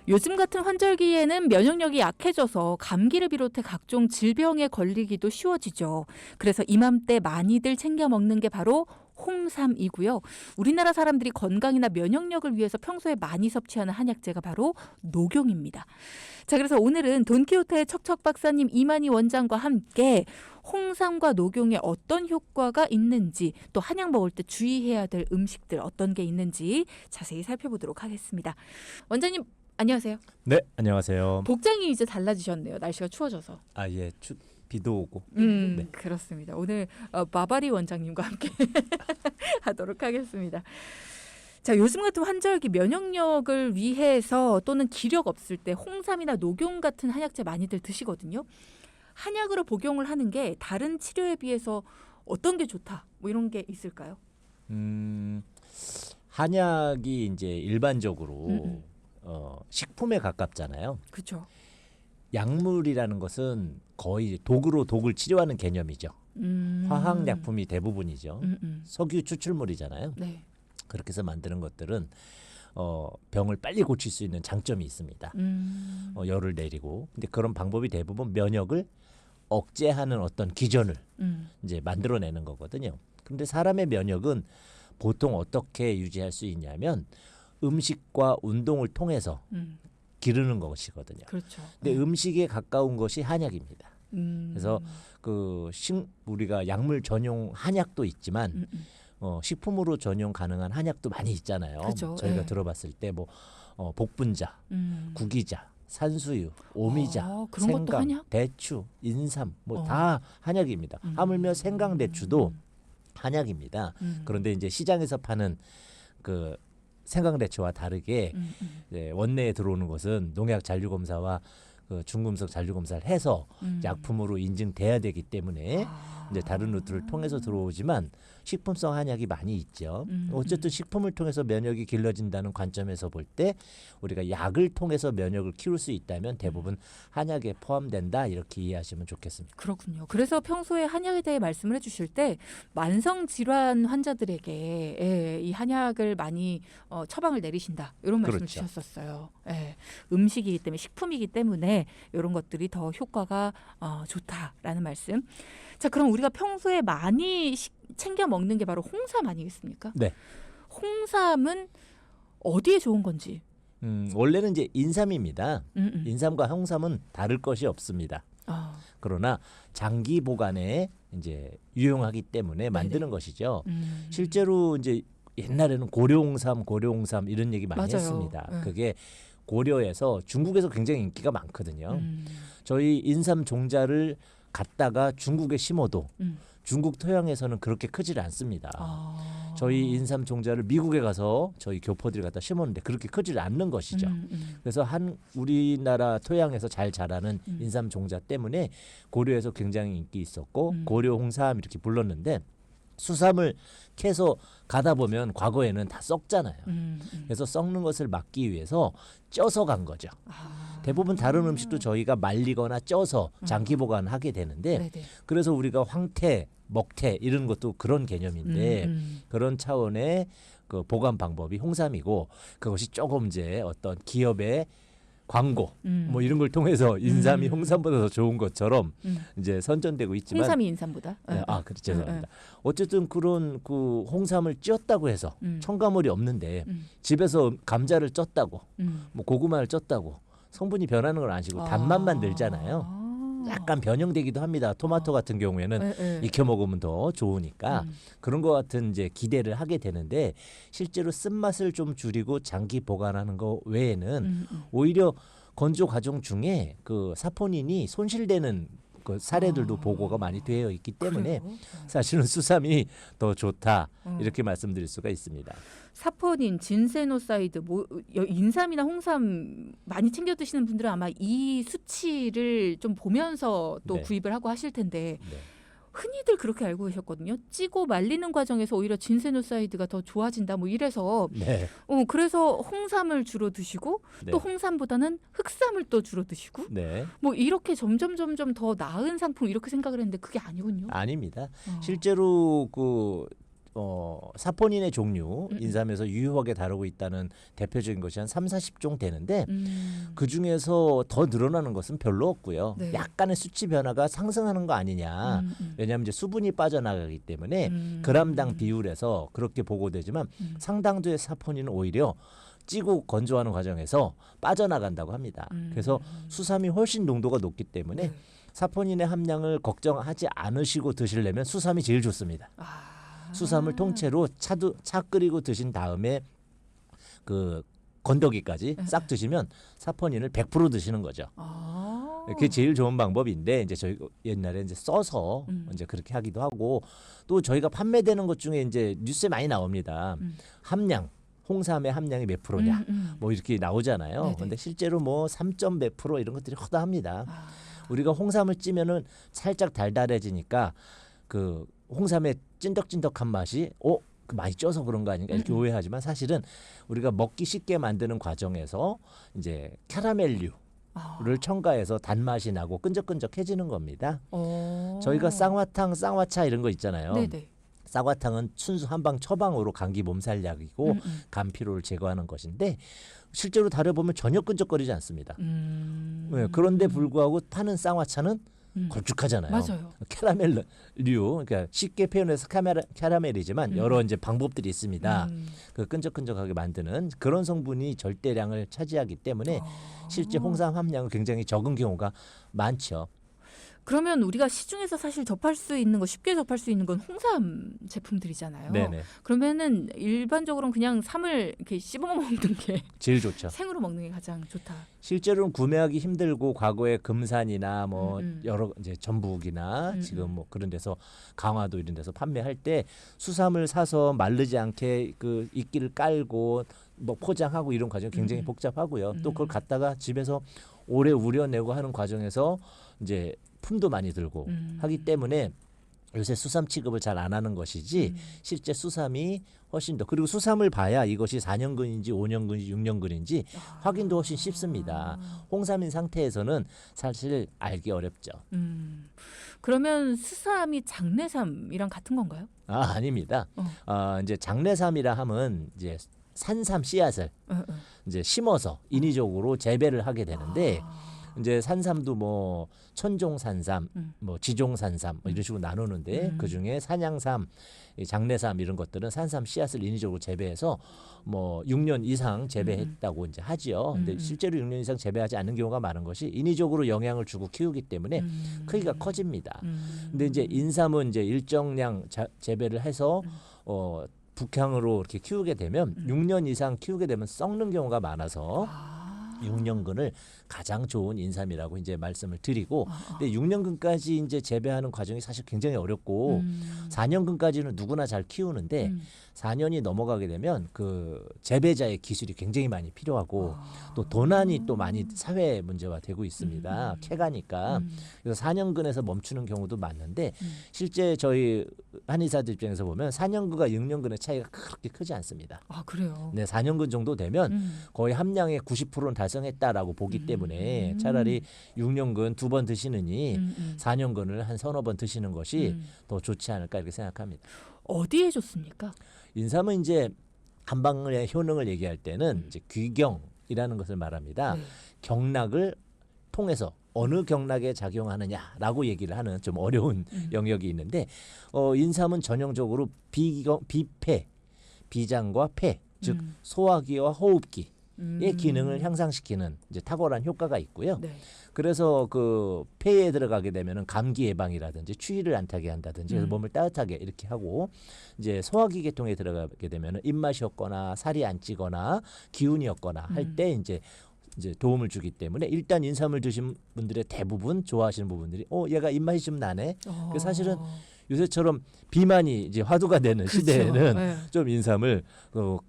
요즘 같은 환절기에는 면역력이 약해져서 감기를 비롯해 각종 질병에 걸리기도 쉬워지죠. 그래서 이맘때 많이들 챙겨 먹는 게 바로 홍삼이고요. 우리나라 사람들이 건강이나 면역력을 위해서 평소에 많이 섭취하는 한약재가 바로 녹용입니다. 자, 그래서 오늘은 돈키호테의 척척 박사님 이만희 원장과 함께 홍삼과 녹용에 어떤 효과가 있는지, 또 한약 먹을 때 주의해야 될 음식들 어떤 게 있는지 자세히 살펴보도록 하겠습니다. 원장님 안녕하세요. 네, 안녕하세요. 복장이 이제 달라지셨네요. 날씨가 추워져서. 아, 예, 비도 오고. 네. 그렇습니다. 오늘 마바리 원장님과 함께 하도록 하겠습니다. 자, 요즘 같은 환절기 면역력을 위해서 또는 기력 없을 때 홍삼이나 녹용 같은 한약재 많이들 드시거든요. 한약으로 복용을 하는 게 다른 치료에 비해서 어떤 게 좋다? 뭐 이런 게 있을까요? 한약이 이제 일반적으로 식품에 가깝잖아요. 그렇죠. 약물이라는 것은 거의 독으로 독을 치료하는 개념이죠. 화학약품이 대부분이죠. 석유 추출물이잖아요. 네. 그렇게 해서 만드는 것들은 병을 빨리 고칠 수 있는 장점이 있습니다. 열을 내리고. 근데 그런 방법이 대부분 면역을 억제하는 어떤 기전을 이제 만들어내는 거거든요. 그런데 사람의 면역은 보통 어떻게 유지할 수 있냐면 음식과 운동을 통해서 기르는 것이거든요. 그렇죠. 근데 음식에 가까운 것이 한약입니다. 그래서 우리가 약물 전용 한약도 있지만 식품으로 전용 가능한 한약도 많이 있잖아요. 그렇죠. 저희가 네. 들어봤을 때 뭐 복분자, 구기자, 산수유, 오미자, 그런 것도 생강, 한약? 대추, 인삼 뭐 다 한약입니다. 하물며 생강대추도 한약입니다. 그런데 이제 시장에서 파는 그 생강대추와 다르게 이제 원내에 들어오는 것은 농약 잔류 검사와 그 중금속 잔류 검사를 해서 약품으로 인증돼야 되기 때문에 이제 다른 루트를 통해서 들어오지만 식품성 한약이 많이 있죠. 어쨌든 식품을 통해서 면역이 길러진다는 관점에서 볼 때 우리가 약을 통해서 면역을 키울 수 있다면 대부분 한약에 포함된다 이렇게 이해하시면 좋겠습니다. 그렇군요. 그래서 평소에 한약에 대해 말씀을 해주실 때 만성 질환 환자들에게 이 한약을 많이 처방을 내리신다 이런 말씀을 그렇죠. 주셨었어요. 음식이기 때문에 식품이기 때문에 이런 것들이 더 효과가 좋다라는 말씀. 자, 그럼 우리가 평소에 많이 챙겨 먹는 게 바로 홍삼 아니겠습니까? 네. 홍삼은 어디에 좋은 건지. 원래는 이제 인삼입니다. 인삼과 홍삼은 다를 것이 없습니다. 그러나 장기 보관에 이제 유용하기 때문에 만드는 것이죠. 실제로 이제 옛날에는 고려홍삼 이런 얘기 많이 맞아요. 했습니다. 네. 그게 고려에서 중국에서 굉장히 인기가 많거든요. 저희 인삼 종자를 갖다가 중국에 심어도 중국 토양에서는 그렇게 크질 않습니다. 저희 인삼 종자를 미국에 가서 저희 교포들이 갖다 심었는데 그렇게 크질 않는 것이죠. 그래서 우리나라 토양에서 잘 자라는 인삼 종자 때문에 고려에서 굉장히 인기 있었고 고려 홍삼 이렇게 불렀는데 수삼을 캐서 가다 보면 과거에는 다 썩잖아요. 그래서 썩는 것을 막기 위해서 쪄서 간 거죠. 대부분 다른 음식도 저희가 말리거나 쪄서 장기 보관하게 되는데 네네. 그래서 우리가 황태, 먹태 이런 것도 그런 개념인데 그런 차원의 그 보관 방법이 홍삼이고 그것이 조금 이제 어떤 기업의 광고 뭐 이런 걸 통해서 인삼이 홍삼보다 더 좋은 것처럼 이제 선전되고 있지만 홍삼이 인삼보다. 그렇죠. 죄송합니다. 어쨌든 그런 그 홍삼을 찧었다고 해서 첨가물이 없는데 집에서 감자를 쪘다고 뭐 고구마를 쪘다고 성분이 변하는 걸 아시고 단맛만 늘잖아요. 약간 변형되기도 합니다. 토마토 같은 경우에는 익혀 먹으면 더 좋으니까 그런 것 같은 이제 기대를 하게 되는데 실제로 쓴맛을 좀 줄이고 장기 보관하는 거 외에는 오히려 건조 과정 중에 그 사포닌이 손실되는 그 사례들도 보고가 많이 되어 있기 때문에 그래요? 사실은 수삼이 더 좋다 이렇게 말씀드릴 수가 있습니다. 사포닌, 진세노사이드, 뭐 인삼이나 홍삼 많이 챙겨 드시는 분들은 아마 이 수치를 좀 보면서 또 네. 구입을 하고 하실 텐데 네. 흔히들 그렇게 알고 계셨거든요. 찌고 말리는 과정에서 오히려 진세노사이드가 더 좋아진다 뭐 이래서 네. 그래서 홍삼을 주로 드시고 네. 또 홍삼보다는 흑삼을 또 주로 드시고 네. 뭐 이렇게 점점 더 나은 상품 이렇게 생각을 했는데 그게 아니군요. 아닙니다. 실제로 그 사포닌의 종류 인삼에서 유효하게 다루고 있다는 대표적인 것이 한 30-40종 되는데 그 중에서 더 늘어나는 것은 별로 없고요. 네. 약간의 수치 변화가 상승하는 거 아니냐. 왜냐하면 이제 수분이 빠져나가기 때문에 그람당 비율에서 그렇게 보고되지만 상당도의 사포닌은 오히려 찌고 건조하는 과정에서 빠져나간다고 합니다. 그래서 수삼이 훨씬 농도가 높기 때문에 네. 사포닌의 함량을 걱정하지 않으시고 드시려면 수삼이 제일 좋습니다. 수삼을 통째로 차 끓이고 드신 다음에 그 건더기까지 싹 드시면 사포닌을 100% 드시는 거죠. 그게 제일 좋은 방법인데 이제 저희 옛날에 이제 써서 이제 그렇게 하기도 하고 또 저희가 판매되는 것 중에 이제 뉴스에 많이 나옵니다. 함량 홍삼의 함량이 몇 프로냐 뭐 이렇게 나오잖아요. 네네. 근데 실제로 뭐 3점 몇 프로 이런 것들이 허다합니다. 우리가 홍삼을 찌면은 살짝 달달해지니까 그 홍삼의 찐덕찐덕한 맛이 그 많이 쪄서 그런 거 아닌가 이렇게 오해하지만 사실은 우리가 먹기 쉽게 만드는 과정에서 이제 캐러멜류를 첨가해서 단맛이 나고 끈적끈적해지는 겁니다. 저희가 쌍화탕, 쌍화차 이런 거 있잖아요. 네네. 쌍화탕은 순수 한방 처방으로 감기 몸살약이고 간 피로를 제거하는 것인데 실제로 다려보면 전혀 끈적거리지 않습니다. 네, 그런데 불구하고 파는 쌍화차는 걸쭉하잖아요. 맞아요. 캐러멜류, 그러니까 쉽게 표현해서 캐러멜이지만 여러 이제 방법들이 있습니다. 그 끈적끈적하게 만드는 그런 성분이 절대량을 차지하기 때문에 실제 홍삼 함량은 굉장히 적은 경우가 많죠. 그러면 우리가 시중에서 사실 접할 수 있는 거 쉽게 접할 수 있는 건 홍삼 제품들이잖아요. 네네. 그러면은 일반적으로는 그냥 삼을 이렇게 씹어 먹는 게 제일 좋죠. 생으로 먹는 게 가장 좋다. 실제로는 구매하기 힘들고 과거에 금산이나 뭐 여러 이제 전북이나 지금 뭐 그런 데서 강화도 이런 데서 판매할 때 수삼을 사서 마르지 않게 그 이끼를 깔고 뭐 포장하고 이런 과정이 굉장히 복잡하고요. 또 그걸 갖다가 집에서 오래 우려내고 하는 과정에서 이제 품도 많이 들고 하기 때문에 요새 수삼 취급을 잘 안 하는 것이지 실제 수삼이 훨씬 더 그리고 수삼을 봐야 이것이 4년근인지 5년근인지 6년근인지 확인도 훨씬 쉽습니다. 홍삼인 상태에서는 사실 알기 어렵죠. 그러면 수삼이 장내삼이랑 같은 건가요? 아닙니다. 이제 장내삼이라 하면 이제 산삼 씨앗을 이제 심어서 인위적으로 재배를 하게 되는데 이제 산삼도 뭐 천종산삼, 뭐 지종산삼 뭐 이런 식으로 나누는데 그 중에 산양삼, 장내삼 이런 것들은 산삼 씨앗을 인위적으로 재배해서 뭐 6년 이상 재배했다고 이제 하지요. 근데 실제로 6년 이상 재배하지 않는 경우가 많은 것이 인위적으로 영향을 주고 키우기 때문에 크기가 커집니다. 근데 이제 인삼은 이제 일정량 재배를 해서 북향으로 이렇게 키우게 되면 6년 이상 키우게 되면 썩는 경우가 많아서 6년근을 가장 좋은 인삼이라고 이제 말씀을 드리고, 근데 6년근까지 이제 재배하는 과정이 사실 굉장히 어렵고 4년근까지는 누구나 잘 키우는데 4년이 넘어가게 되면 그 재배자의 기술이 굉장히 많이 필요하고 또 도난이 또 많이 사회 문제화 되고 있습니다. 캐가니까. 그래서 4년근에서 멈추는 경우도 많은데 실제 저희 한의사들 입장에서 보면 4년근과 6년근의 차이가 그렇게 크지 않습니다. 아, 그래요? 네, 4년근 정도 되면 거의 함량의 90%는 달성했다라고 보기 때문에 차라리 6년근 2번 드시느니 4년근을 한 서너 번 드시는 것이 더 좋지 않을까 이렇게 생각합니다. 어디에 좋습니까? 인삼은 이제 한방의 효능을 얘기할 때는 이제 귀경이라는 것을 말합니다. 네. 경락을 통해서 어느 경락에 작용하느냐라고 얘기를 하는 좀 어려운 영역이 있는데 인삼은 전형적으로 비폐, 비장과 폐, 즉 소화기와 호흡기 의 기능을 향상시키는 이제 탁월한 효과가 있고요. 네. 그래서 그 폐에 들어가게 되면은 감기 예방이라든지 추위를 안 타게 한다든지 그래서 몸을 따뜻하게 이렇게 하고 이제 소화기 계통에 들어가게 되면은 입맛이 없거나 살이 안 찌거나 기운이 없거나 할 때 이제 도움을 주기 때문에 일단 인삼을 드신 분들의 대부분 좋아하시는 부분들이 얘가 입맛이 좀 나네. 그 사실은 요새처럼 비만이 이제 화두가 되는 그렇죠. 시대에는 네. 좀 인삼을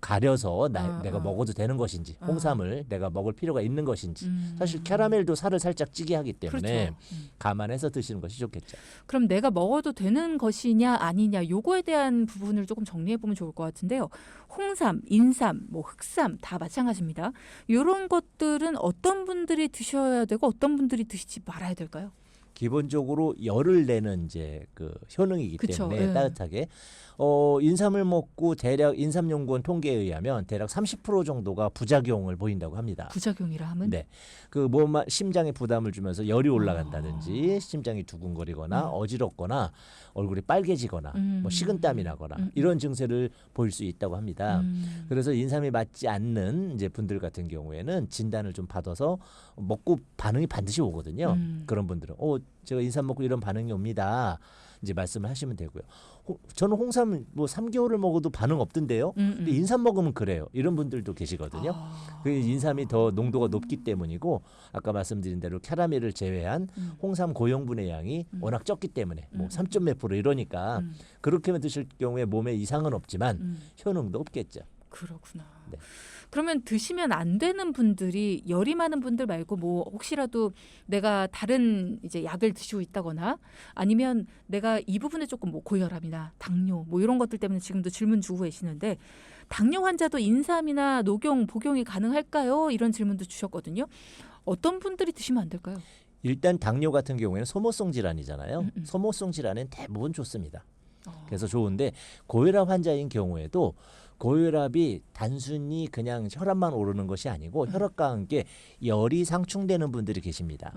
가려서 내가 먹어도 되는 것인지 홍삼을 내가 먹을 필요가 있는 것인지 사실 캐러멜도 살을 살짝 찌게 하기 때문에 그렇죠. 감안해서 드시는 것이 좋겠죠. 그럼 내가 먹어도 되는 것이냐 아니냐 요거에 대한 부분을 조금 정리해 보면 좋을 것 같은데요. 홍삼, 인삼, 뭐 흑삼 다 마찬가지입니다. 이런 것들은 어떤 분들이 드셔야 되고 어떤 분들이 드시지 말아야 될까요? 기본적으로 열을 내는 이제 그 효능이기 그쵸, 때문에 예. 따뜻하게 인삼을 먹고 대략 인삼연구원 통계에 의하면 대략 30% 정도가 부작용을 보인다고 합니다. 부작용이라 하면? 네, 그 심장에 부담을 주면서 열이 올라간다든지 심장이 두근거리거나 어지럽거나 얼굴이 빨개지거나 뭐 식은땀이 나거나 이런 증세를 보일 수 있다고 합니다. 그래서 인삼이 맞지 않는 이제 분들 같은 경우에는 진단을 좀 받아서 먹고 반응이 반드시 오거든요. 그런 분들은 제가 인삼 먹고 이런 반응이 옵니다. 이제 말씀을 하시면 되고요. 저는 홍삼 뭐 3개월을 먹어도 반응 없던데요. 근데 인삼 먹으면 그래요. 이런 분들도 계시거든요. 그 인삼이 더 농도가 높기 때문이고 아까 말씀드린 대로 캐러멜을 제외한 홍삼 고형분의 양이 워낙 적기 때문에 뭐 3점 몇 프로 이러니까 그렇게만 드실 경우에 몸에 이상은 없지만 효능도 없겠죠. 그렇구나. 네. 그러면 드시면 안 되는 분들이 열이 많은 분들 말고 뭐 혹시라도 내가 다른 이제 약을 드시고 있다거나 아니면 내가 이 부분에 조금 뭐 고혈압이나 당뇨 뭐 이런 것들 때문에 지금도 질문 주고 계시는데 당뇨 환자도 인삼이나 녹용, 복용이 가능할까요? 이런 질문도 주셨거든요. 어떤 분들이 드시면 안 될까요? 일단 당뇨 같은 경우에는 소모성 질환이잖아요. 소모성 질환은 대부분 좋습니다. 그래서 좋은데 고혈압 환자인 경우에도 고혈압이 단순히 그냥 혈압만 오르는 것이 아니고 혈압과 함께 열이 상충되는 분들이 계십니다.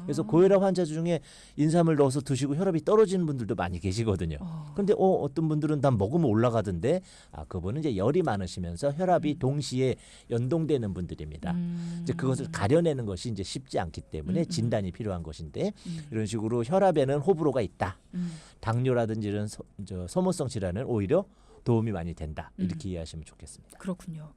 그래서 고혈압 환자 중에 인삼을 넣어서 드시고 혈압이 떨어지는 분들도 많이 계시거든요. 그런데 어떤 분들은 다 먹으면 올라가던데 그분은 이제 열이 많으시면서 혈압이 동시에 연동되는 분들입니다. 이제 그것을 가려내는 것이 이제 쉽지 않기 때문에 진단이 필요한 것인데 이런 식으로 혈압에는 호불호가 있다. 당뇨라든지 이런 소모성 질환은 오히려 도움이 많이 된다. 이렇게 이해하시면 좋겠습니다. 그렇군요.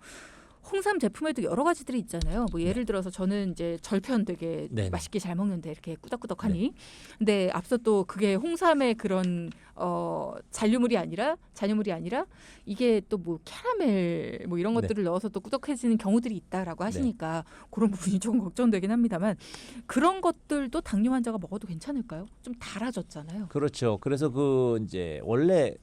홍삼 제품에도 여러 가지들이 있잖아요. 뭐 예를 들어서 저는 이제 절편 되게 네네. 맛있게 잘 먹는데 이렇게 꾸덕꾸덕하니. 근데 앞서 또 그게 홍삼의 그런 잔류물이 아니라 이게 또 뭐 캐러멜 뭐 이런 것들을 넣어서 또 꾸덕해지는 경우들이 있다라고 하시니까 그런 부분이 조금 걱정되긴 합니다만 그런 것들도 당뇨 환자가 먹어도 괜찮을까요? 좀 달아졌잖아요. 그렇죠. 그래서 그 이제 원래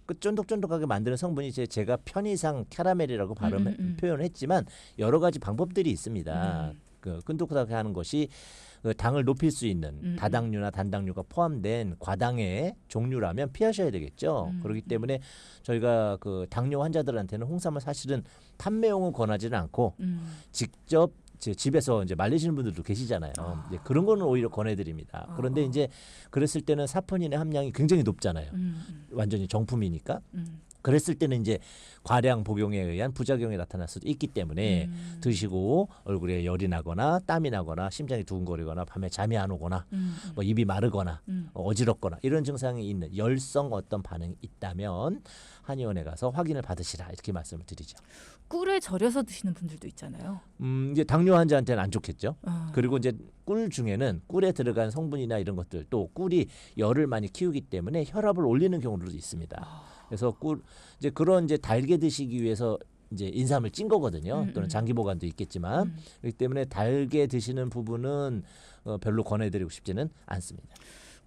그 쫀득쫀득하게 만드는 성분이 제가 편의상 캐러멜이라고 표현을 했지만 여러 가지 방법들이 있습니다. 그 끈적하게 하는 것이 그 당을 높일 수 있는 다당류나 단당류가 포함된 과당의 종류라면 피하셔야 되겠죠. 그렇기 때문에 저희가 그 당뇨 환자들한테는 홍삼을 사실은 판매용은 권하지는 않고 직접 집에서 이제 말리시는 분들도 계시잖아요. 이제 그런 거는 오히려 권해드립니다. 그런데 이제 그랬을 때는 사포닌의 함량이 굉장히 높잖아요. 완전히 정품이니까. 그랬을 때는 이제 과량 복용에 의한 부작용이 나타날 수도 있기 때문에 드시고 얼굴에 열이 나거나 땀이 나거나 심장이 두근거리거나 밤에 잠이 안 오거나 뭐 입이 마르거나 어지럽거나 이런 증상이 있는 열성 어떤 반응이 있다면 한의원에 가서 확인을 받으시라 이렇게 말씀을 드리죠. 꿀에 절여서 드시는 분들도 있잖아요. 이제 당뇨 환자한테는 안 좋겠죠. 그리고 이제 꿀 중에는 꿀에 들어간 성분이나 이런 것들 또 꿀이 열을 많이 키우기 때문에 혈압을 올리는 경우도 있습니다. 그래서 이제 그런 이제 달게 드시기 위해서 이제 인삼을 찐 거거든요. 또는 장기 보관도 있겠지만 그렇기 때문에 달게 드시는 부분은 별로 권해드리고 싶지는 않습니다.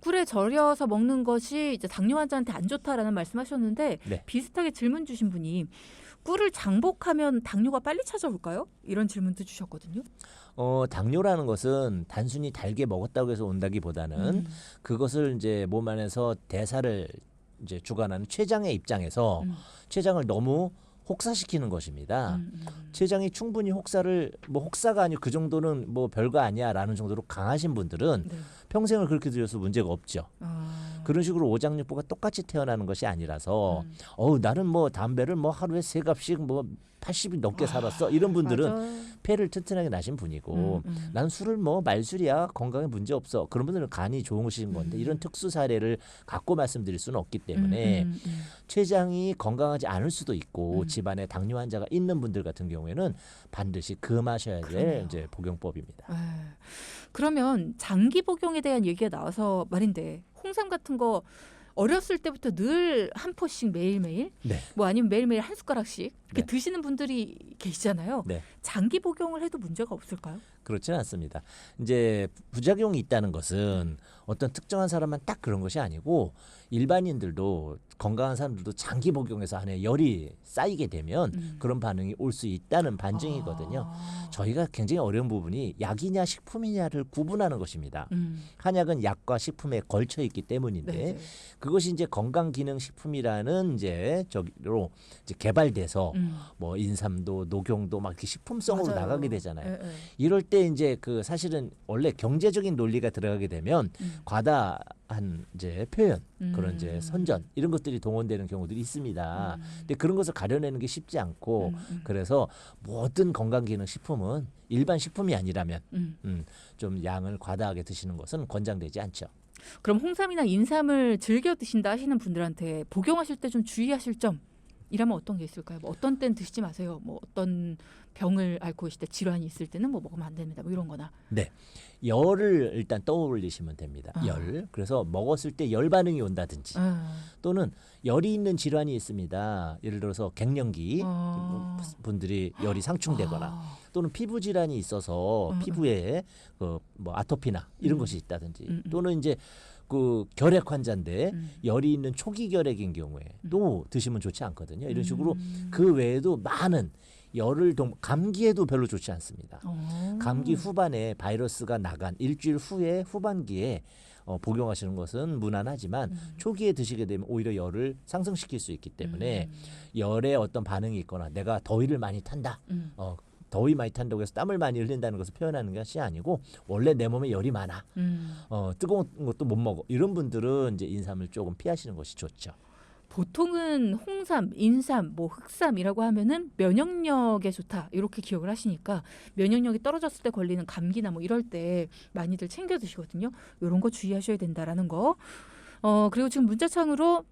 꿀에 절여서 먹는 것이 이제 당뇨 환자한테 안 좋다라는 말씀하셨는데 비슷하게 질문 주신 분이 꿀을 장복하면 당뇨가 빨리 찾아올까요? 이런 질문도 주셨거든요. 당뇨라는 것은 단순히 달게 먹었다고 해서 온다기보다는 그것을 이제 몸 안에서 대사를 이제 주관하는 췌장의 입장에서 췌장을 너무 혹사시키는 것입니다. 췌장이 충분히 혹사가 아니고 그 정도는 뭐 별거 아니야라는 정도로 강하신 분들은 평생을 그렇게 드셔서 문제가 없죠. 그런 식으로 오장육부가 똑같이 태어나는 것이 아니라서 나는 뭐 담배를 뭐 하루에 3갑씩 뭐 80이 넘게 살았어. 이런 분들은 맞아. 폐를 튼튼하게 나신 분이고 난 술을 뭐 말술이야. 건강에 문제 없어. 그런 분들은 간이 좋으신 건데 이런 특수 사례를 갖고 말씀드릴 수는 없기 때문에 췌장이 건강하지 않을 수도 있고 집안에 당뇨 환자가 있는 분들 같은 경우에는 반드시 금하셔야 될 이제 복용법입니다. 그러면 장기 복용에 대한 얘기가 나와서 말인데 홍삼 같은 거 어렸을 때부터 늘 한 포씩 매일매일 뭐 아니면 매일매일 한 숟가락씩 이렇게 네. 드시는 분들이 계시잖아요. 네. 장기 복용을 해도 문제가 없을까요? 그렇지는 않습니다. 이제 부작용이 있다는 것은 어떤 특정한 사람만 딱 그런 것이 아니고 일반인들도 건강한 사람들도 장기 복용해서 안에 열이 쌓이게 되면 그런 반응이 올 수 있다는 반증이거든요. 저희가 굉장히 어려운 부분이 약이냐 식품이냐를 구분하는 것입니다. 한약은 약과 식품에 걸쳐 있기 때문인데 네. 그것이 이제 건강기능식품이라는 이제 저기로 이제 개발돼서 뭐 인삼도 녹용도 막 이렇게 식품성으로 맞아요. 나가게 되잖아요. 네, 네. 이럴 때 이제 그 사실은 원래 경제적인 논리가 들어가게 되면 과다한 이제 표현 그런 이제 선전 이런 것들이 동원되는 경우들이 있습니다. 근데 그런 것을 가려내는 게 쉽지 않고 그래서 모든 건강기능식품은 일반 식품이 아니라면 좀 양을 과다하게 드시는 것은 권장되지 않죠. 그럼 홍삼이나 인삼을 즐겨 드신다 하시는 분들한테 복용하실 때 좀 주의하실 점 이라면 어떤 게 있을까요? 뭐 어떤 때는 드시지 마세요. 뭐 어떤 병을 앓고 계실 때 질환이 있을 때는 뭐 먹으면 안 됩니다. 뭐 이런 거나. 네. 열을 일단 떠올리시면 됩니다. 열. 그래서 먹었을 때 열 반응이 온다든지 또는 열이 있는 질환이 있습니다. 예를 들어서 갱년기 분들이 열이 상충되거나 또는 피부 질환이 있어서 피부에 그 뭐 아토피나 이런 것이 있다든지 또는 이제 그 결핵 환자인데 열이 있는 초기 결핵인 경우에 또 드시면 좋지 않거든요. 이런 식으로 그 외에도 많은 열을 감기에도 별로 좋지 않습니다. 감기 후반에 바이러스가 나간 일주일 후에 후반기에 복용하시는 것은 무난하지만 초기에 드시게 되면 오히려 열을 상승시킬 수 있기 때문에 열에 어떤 반응이 있거나 내가 더위를 많이 탄다. 더위 많이 탄다고 해서 땀을 많이 흘린다는 것을 표현하는 것이 아니고 원래 내 몸에 열이 많아. 뜨거운 것도 못 먹어. 이런 분들은 이제 인삼을 조금 피하시는 것이 좋죠. 보통은 홍삼, 인삼, 뭐 흑삼이라고 하면은 면역력에 좋다 이렇게 기억을 하시니까 면역력이 떨어졌을 때 걸리는 감기나 뭐 이럴 때 많이들 챙겨 드시거든요. 이런 거 주의하셔야 된다라는 거. 그리고 지금 문자창으로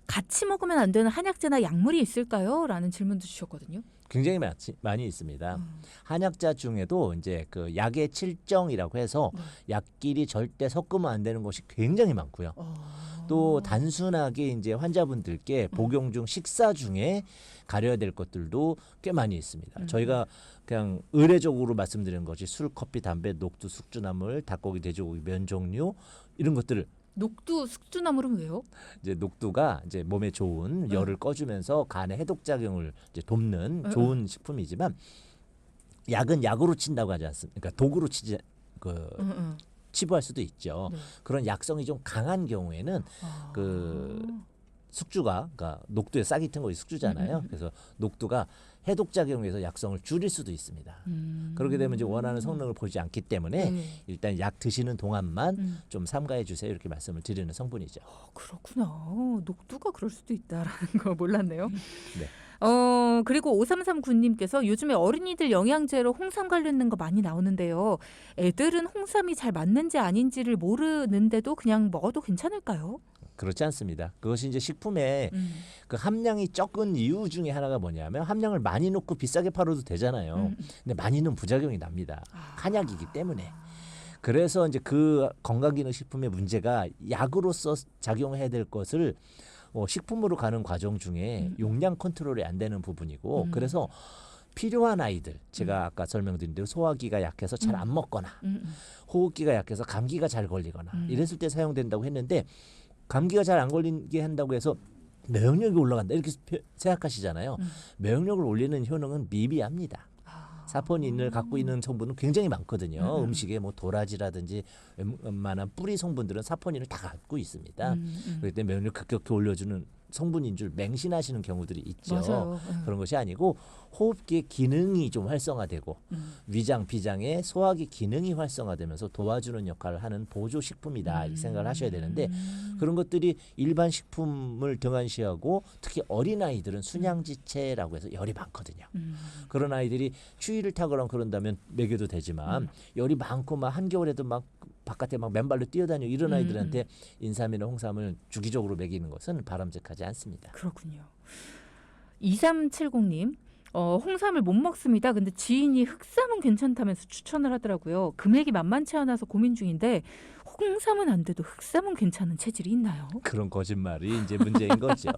같이 먹으면 안 되는 한약재나 약물이 있을까요? 라는 질문도 주셨거든요. 굉장히 많이 있습니다. 한약자 중에도 이제 그 약의 칠정이라고 해서 약끼리 절대 섞으면 안 되는 것이 굉장히 많고요. 또 단순하게 이제 환자분들께 복용 중 식사 중에 가려야 될 것들도 꽤 많이 있습니다. 저희가 그냥 의례적으로 말씀드리는 것이 술, 커피, 담배, 녹두, 숙주나물, 닭고기, 돼지고기, 면 종류 이런 것들을 녹두, 숙주나물은 왜요? 이제 녹두가 이제 몸에 좋은 열을 꺼주면서 간의 해독 작용을 이제 돕는 좋은 식품이지만 약은 약으로 친다고 하지 않습니까? 그러니까 독으로 치지 치부할 수도 있죠. 네. 그런 약성이 좀 강한 경우에는 그 숙주가 그러니까 녹두에 싹이 튼 것이 숙주잖아요. 그래서 녹두가 해독 작용에서 약성을 줄일 수도 있습니다. 그렇게 되면 이제 원하는 성능을 보지 않기 때문에 일단 약 드시는 동안만 좀 삼가해 주세요. 이렇게 말씀을 드리는 성분이죠. 그렇구나. 녹두가 그럴 수도 있다라는 거 몰랐네요. 네. 그리고 5339님께서 요즘에 어린이들 영양제로 홍삼 관련된 거 많이 나오는데요. 애들은 홍삼이 잘 맞는지 아닌지를 모르는데도 그냥 먹어도 괜찮을까요? 그렇지 않습니다. 그것이 이제 식품에 그 함량이 적은 이유 중에 하나가 뭐냐면 함량을 많이 넣고 비싸게 팔아도 되잖아요. 근데 많이 넣으면 부작용이 납니다. 한약이기 때문에. 그래서 이제 그 건강기능식품의 문제가 약으로서 작용해야 될 것을 식품으로 가는 과정 중에 용량 컨트롤이 안 되는 부분이고 그래서 필요한 아이들 제가 아까 설명드린 대로 소화기가 약해서 잘 안 먹거나 호흡기가 약해서 감기가 잘 걸리거나 이랬을 때 사용된다고 했는데 감기가 잘 안 걸리게 한다고 해서 면역력이 올라간다 이렇게 생각하시잖아요. 면역력을 올리는 효능은 미비합니다. 사포닌을 갖고 있는 성분은 굉장히 많거든요. 음식에 뭐 도라지라든지 웬만한 뿌리 성분들은 사포닌을 다 갖고 있습니다. 그럴 때 면역력 급격히 올려주는 성분인 줄 맹신하시는 경우들이 있죠. 맞아요. 그런 것이 아니고 호흡기의 기능이 좀 활성화되고 위장, 비장의 소화기 기능이 활성화되면서 도와주는 역할을 하는 보조식품이다 이 생각을 하셔야 되는데 그런 것들이 일반 식품을 등한시하고 특히 어린아이들은 순양지체라고 해서 열이 많거든요. 그런 아이들이 추위를 타거나 그런다면 먹여도 되지만 열이 많고 막 한겨울에도 막 바깥에 막 맨발로 뛰어다니고 이런 아이들한테 인삼이나 홍삼을 주기적으로 먹이는 것은 바람직하지 않습니다. 그렇군요. 2370님. 홍삼을 못 먹습니다. 근데 지인이 흑삼은 괜찮다면서 추천을 하더라고요. 금액이 만만치 않아서 고민 중인데 홍삼은 안 돼도 흑삼은 괜찮은 체질이 있나요? 그런 거짓말이 이제 문제인 거죠.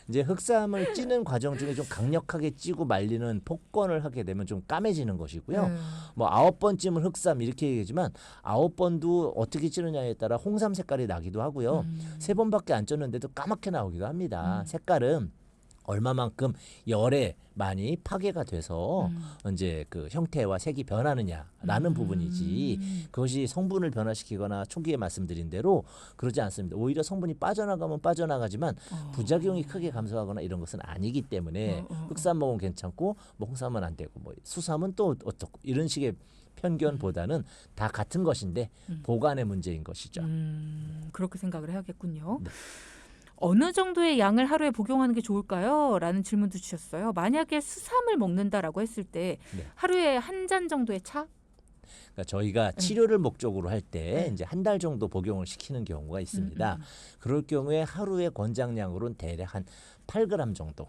이제 흑삼을 찌는 과정 중에 좀 강력하게 찌고 말리는 폭건을 하게 되면 좀 까매지는 것이고요. 뭐 9번 찌면 흑삼 이렇게 얘기하지만 9번도 어떻게 찌느냐에 따라 홍삼 색깔이 나기도 하고요. 3번밖에 안 쪘는데도 까맣게 나오기도 합니다. 색깔은 얼마만큼 열에 많이 파괴가 돼서 이제 그 형태와 색이 변하느냐라는 부분이지 그것이 성분을 변화시키거나 초기에 말씀드린 대로 그러지 않습니다. 오히려 성분이 빠져나가면 빠져나가지만 부작용이 크게 감소하거나 이런 것은 아니기 때문에 흑삼 먹으면 괜찮고 뭐 홍삼은 안 되고 뭐 수삼은 또 어떻고 이런 식의 편견보다는 다 같은 것인데 보관의 문제인 것이죠. 그렇게 생각을 해야겠군요. 네. 어느 정도의 양을 하루에 복용하는 게 좋을까요? 라는 질문도 주셨어요. 만약에 수삼을 먹는다라고 했을 때 네. 하루에 한 잔 정도의 차? 그러니까 저희가 치료를 목적으로 할 때 이제 한 달 정도 복용을 시키는 경우가 있습니다. 그럴 경우에 하루의 권장량으로는 대략 한 8g 정도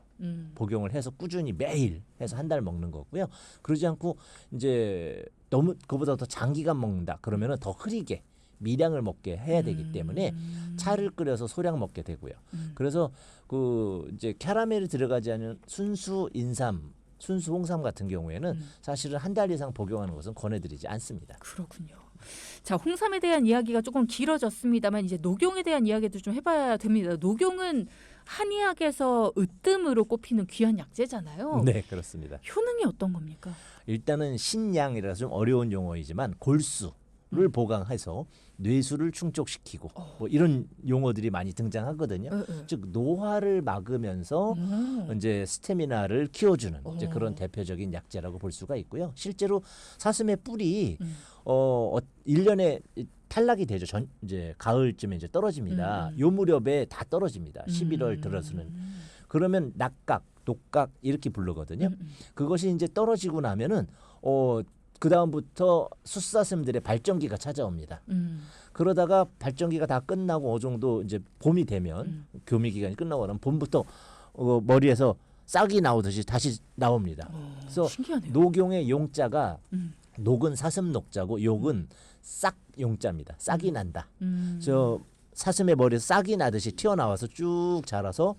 복용을 해서 꾸준히 매일 해서 한 달 먹는 거고요. 그러지 않고 이제 너무 그보다 더 장기간 먹는다 그러면은 더 흐리게 미량을 먹게 해야 되기 때문에 차를 끓여서 소량 먹게 되고요. 그래서 그 이제 캐러멜이 들어가지 않은 순수 인삼, 순수 홍삼 같은 경우에는 사실은 한 달 이상 복용하는 것은 권해드리지 않습니다. 그렇군요. 자, 홍삼에 대한 이야기가 조금 길어졌습니다만 이제 녹용에 대한 이야기도 좀 해봐야 됩니다. 녹용은 한의학에서 으뜸으로 꼽히는 귀한 약재잖아요. 네, 그렇습니다. 효능이 어떤 겁니까? 일단은 신양이라서 좀 어려운 용어이지만 골수를 보강해서 뇌수를 충족시키고 뭐 이런 용어들이 많이 등장하거든요. 즉 노화를 막으면서 이제 스태미나를 키워주는 이제 그런 대표적인 약재라고 볼 수가 있고요. 실제로 사슴의 뿔이 1년에 탈락이 되죠. 이제 가을쯤에 이제 떨어집니다. 요 무렵에 다 떨어집니다. 11월 들어서는. 그러면 낙각, 녹각 이렇게 부르거든요. 그것이 이제 떨어지고 나면은 그 다음부터 숫사슴들의 발정기가 찾아옵니다. 그러다가 발정기가 다 끝나고 어느 정도 이제 봄이 되면 교미 기간이 끝나고 나면 봄부터 머리에서 싹이 나오듯이 다시 나옵니다. 그래서 신기하네요. 녹용의 용자가 녹은 사슴 녹자고 용은 싹 용자입니다. 싹이 난다. 저 사슴의 머리에서 싹이 나듯이 튀어나와서 쭉 자라서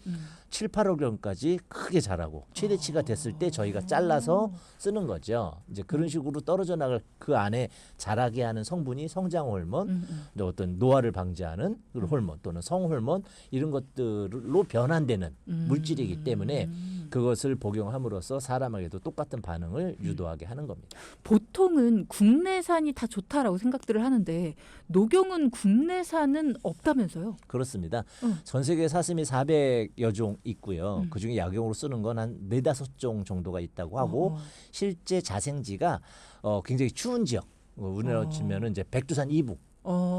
7, 8월경까지 크게 자라고 최대치가 됐을 때 저희가 잘라서 쓰는 거죠. 이제 그런 식으로 떨어져 나갈 그 안에 자라게 하는 성분이 성장 호르몬, 어떤 노화를 방지하는 호르몬 또는 성호르몬 이런 것들로 변환되는 물질이기 때문에 그것을 복용함으로써 사람에게도 똑같은 반응을 유도하게 하는 겁니다. 보통은 국내산이 다 좋다라고 생각들을 하는데 녹용은 국내산은 없다면서요? 그렇습니다. 전 세계 사슴이 400여 종 있고요. 그중에 약용으로 쓰는 건 한 4, 5종 정도가 있다고 하고 실제 자생지가 굉장히 추운 지역 우리나라로 치면은 이제 백두산 이북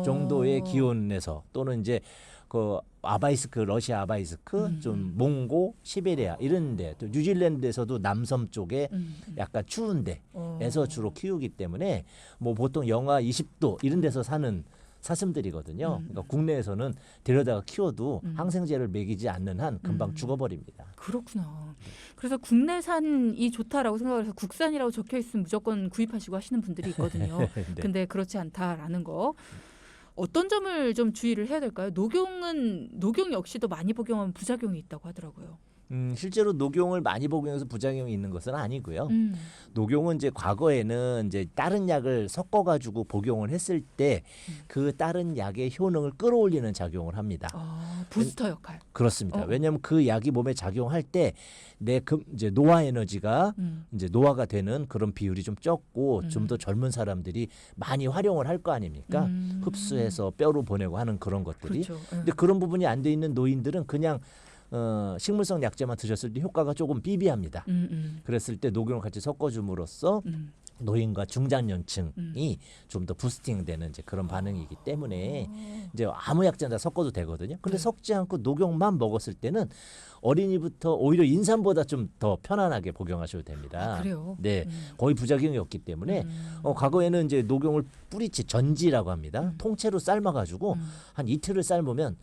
정도의 기온에서 또는 이제 그 아바이스크 러시아 아바이스크 좀 몽고 시베리아 이런데 또 뉴질랜드에서도 남섬 쪽에 약간 추운 데에서 주로 키우기 때문에 뭐 보통 영하 20도 이런 데서 사는 사슴들이거든요. 그러니까 국내에서는 데려다가 키워도 항생제를 먹이지 않는 한 금방 죽어버립니다. 그렇구나. 그래서 국내산이 좋다라고 생각을 해서 국산이라고 적혀 있으면 무조건 구입하시고 하시는 분들이 있거든요. 네. 근데 그렇지 않다라는 거. 어떤 점을 좀 주의를 해야 될까요? 녹용 역시도 많이 복용하면 부작용이 있다고 하더라고요. 실제로 녹용을 많이 복용해서 부작용이 있는 것은 아니고요. 녹용은 이제 과거에는 이제 다른 약을 섞어가지고 복용을 했을 때 그 다른 약의 효능을 끌어올리는 작용을 합니다. 부스터 역할. 그렇습니다. 왜냐하면 그 약이 몸에 작용할 때 내 이제 노화 에너지가 이제 노화가 되는 그런 비율이 좀 적고 좀 더 젊은 사람들이 많이 활용을 할 거 아닙니까? 흡수해서 뼈로 보내고 하는 그런 것들이. 그렇죠. 근데 그런 부분이 안 돼 있는 노인들은 그냥 식물성 약재만 드셨을 때 효과가 조금 비비합니다. 그랬을 때 녹용을 같이 섞어줌으로써 노인과 중장년층이 좀 더 부스팅되는 이제 그런 반응이기 때문에 이제 아무 약재나 다 섞어도 되거든요. 근데 섞지 않고 녹용만 먹었을 때는 어린이부터 오히려 인삼보다 좀 더 편안하게 복용하셔도 됩니다. 그래요? 네, 거의 부작용이 없기 때문에 과거에는 이제 녹용을 뿌리치 전지라고 합니다. 통째로 삶아가지고 한 이틀을 삶으면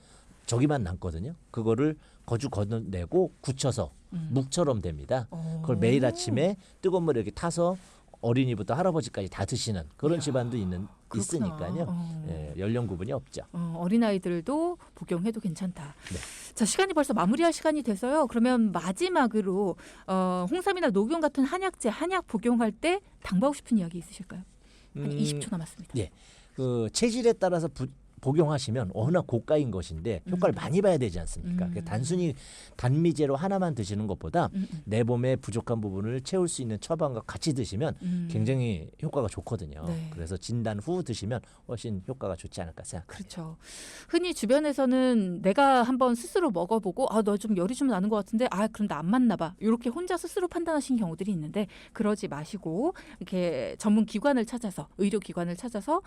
저기만 남거든요. 그거를 거주 걷어내고 굳혀서 묵처럼 됩니다. 그걸 매일 아침에 뜨거운 물에 이렇게 타서 어린이부터 할아버지까지 다 드시는 그런 집안도 있으니까요. 예, 연령 구분이 없죠. 어린아이들도 복용해도 괜찮다. 네. 자, 시간이 벌써 마무리할 시간이 돼서요. 그러면 마지막으로 홍삼이나 녹용 같은 한약재, 한약 복용할 때 당부하고 싶은 이야기 있으실까요? 한 20초 남았습니다. 예, 그 체질에 따라서 복용하시면 워낙 고가인 것인데 효과를 많이 봐야 되지 않습니까? 단순히 단미제로 하나만 드시는 것보다 내몸의 부족한 부분을 채울 수 있는 처방과 같이 드시면 굉장히 효과가 좋거든요. 네. 그래서 진단 후 드시면 훨씬 효과가 좋지 않을까 생각합니다. 그렇죠. 흔히 주변에서는 내가 한번 스스로 먹어보고 너 좀 열이 좀 나는 것 같은데 그럼 나 안 맞나 봐. 이렇게 혼자 스스로 판단하신 경우들이 있는데 그러지 마시고 이렇게 전문 기관을 찾아서 의료기관을 찾아서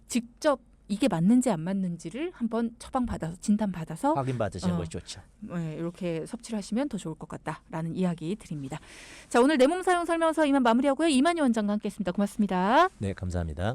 직접 이게 맞는지 안 맞는지를 한번 처방받아서 진단받아서 확인 받으시는 것이 좋죠. 네, 이렇게 섭취를 하시면 더 좋을 것 같다라는 이야기 드립니다. 자, 오늘 내 몸 사용 설명서 이만 마무리하고요. 이만희 원장과 함께했습니다. 고맙습니다. 네, 감사합니다.